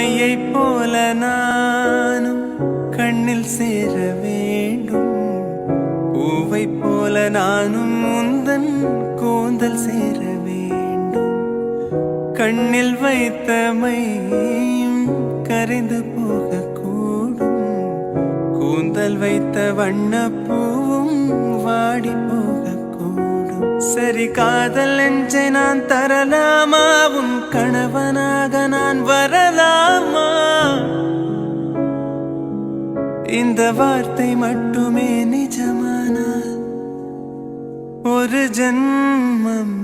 மையை போல நானும் கண்ணில் சேர வேண்டும். பூவை போல நானும் முந்தன் கூந்தல் சேர வேண்டும். கண்ணில் வைத்த மையும் கரைந்து போகக்கூடும். கூந்தல் வைத்த வண்ணப்பூவும் வாடி போகக்கூடும். சரி காதல் நெஞ்சை நான் தரலாமா? உன் கணவனாக நான் வரலாமா? இந்த வார்த்தை மட்டுமே நிஜமானால் ஒரு ஜன்மம்